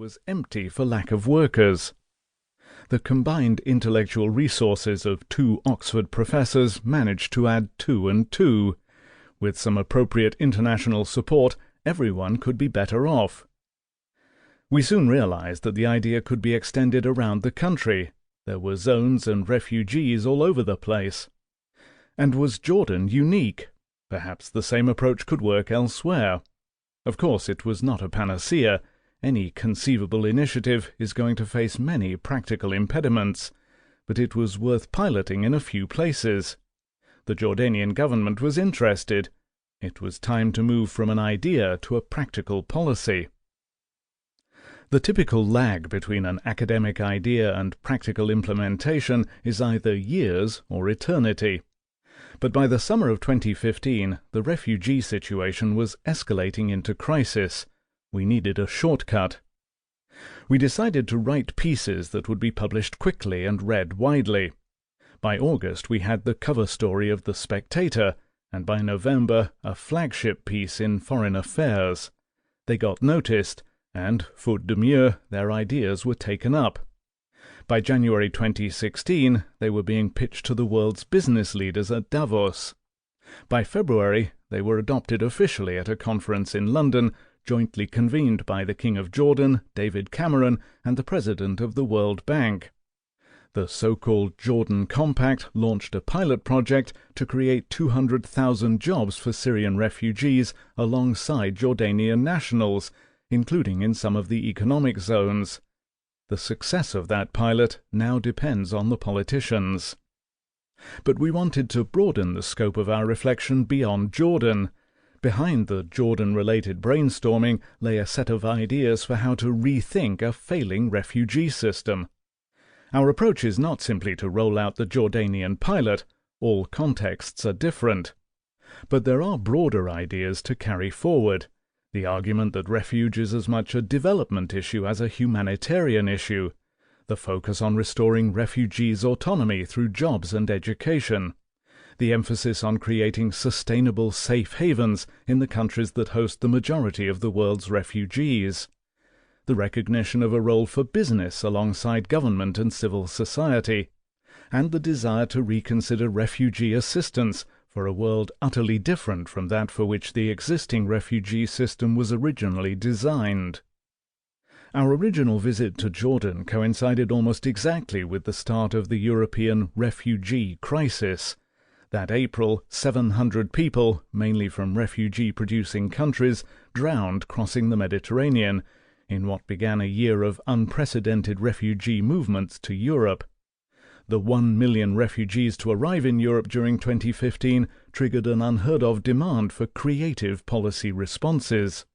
was empty for lack of workers. The combined intellectual resources of 2 Oxford professors managed to add 2 and 2. With some appropriate international support, everyone could be better off. We soon realized that the idea could be extended around the country. There were zones and refugees all over the place. And was Jordan unique? Perhaps the same approach could work elsewhere. Of course, it was not a panacea. Any conceivable initiative is going to face many practical impediments, but it was worth piloting in a few places. The Jordanian government was interested. It was time to move from an idea to a practical policy. The typical lag between an academic idea and practical implementation is either years or eternity. But by the summer of 2015, the refugee situation was escalating into crisis. We needed a shortcut. We decided to write pieces that would be published quickly and read widely. By August we had the cover story of The Spectator, and by November a flagship piece in Foreign Affairs. They got noticed, and, faute de mieux, their ideas were taken up. By January 2016 they were being pitched to the world's business leaders at Davos. By February they were adopted officially at a conference in London, jointly convened by the King of Jordan, David Cameron, and the President of the World Bank. The so-called Jordan Compact launched a pilot project to create 200,000 jobs for Syrian refugees alongside Jordanian nationals, including in some of the economic zones. The success of that pilot now depends on the politicians. But we wanted to broaden the scope of our reflection beyond Jordan. Behind the Jordan-related brainstorming lay a set of ideas for how to rethink a failing refugee system. Our approach is not simply to roll out the Jordanian pilot. All contexts are different. But there are broader ideas to carry forward. The argument that refuge is as much a development issue as a humanitarian issue. The focus on restoring refugees' autonomy through jobs and education. The emphasis on creating sustainable safe havens in the countries that host the majority of the world's refugees. The recognition of a role for business alongside government and civil society. And the desire to reconsider refugee assistance for a world utterly different from that for which the existing refugee system was originally designed. Our original visit to Jordan coincided almost exactly with the start of the European refugee crisis. That April, 700 people, mainly from refugee-producing countries, drowned crossing the Mediterranean, in what began a year of unprecedented refugee movements to Europe. The 1 million refugees to arrive in Europe during 2015 triggered an unheard-of demand for creative policy responses.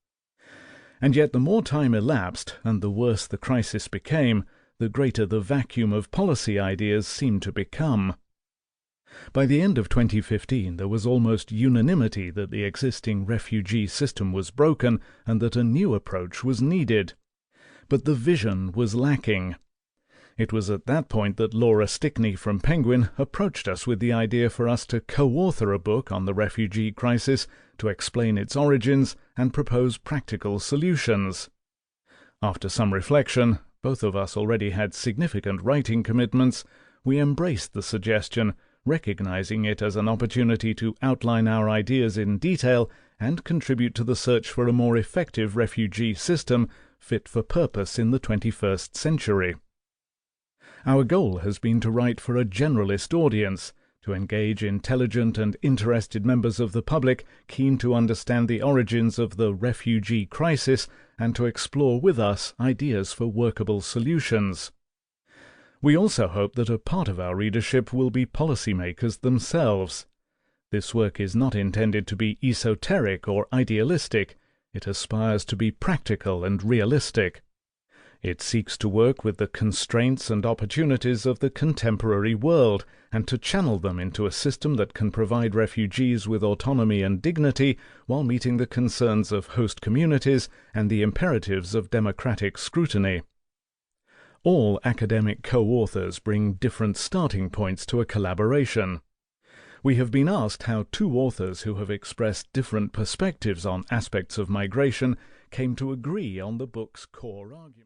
And yet the more time elapsed, and the worse the crisis became, the greater the vacuum of policy ideas seemed to become. By the end of 2015 there was almost unanimity that the existing refugee system was broken and that a new approach was needed. But the vision was lacking. It was at that point that Laura Stickney from Penguin approached us with the idea for us to co-author a book on the refugee crisis, to explain its origins and propose practical solutions. After some reflection, both of us already had significant writing commitments, we embraced the suggestion, recognizing it as an opportunity to outline our ideas in detail and contribute to the search for a more effective refugee system fit for purpose in the 21st century. Our goal has been to write for a generalist audience, to engage intelligent and interested members of the public keen to understand the origins of the refugee crisis and to explore with us ideas for workable solutions. We also hope that a part of our readership will be policymakers themselves. This work is not intended to be esoteric or idealistic. It aspires to be practical and realistic. It seeks to work with the constraints and opportunities of the contemporary world and to channel them into a system that can provide refugees with autonomy and dignity while meeting the concerns of host communities and the imperatives of democratic scrutiny. All academic co-authors bring different starting points to a collaboration. We have been asked how 2 authors who have expressed different perspectives on aspects of migration came to agree on the book's core argument.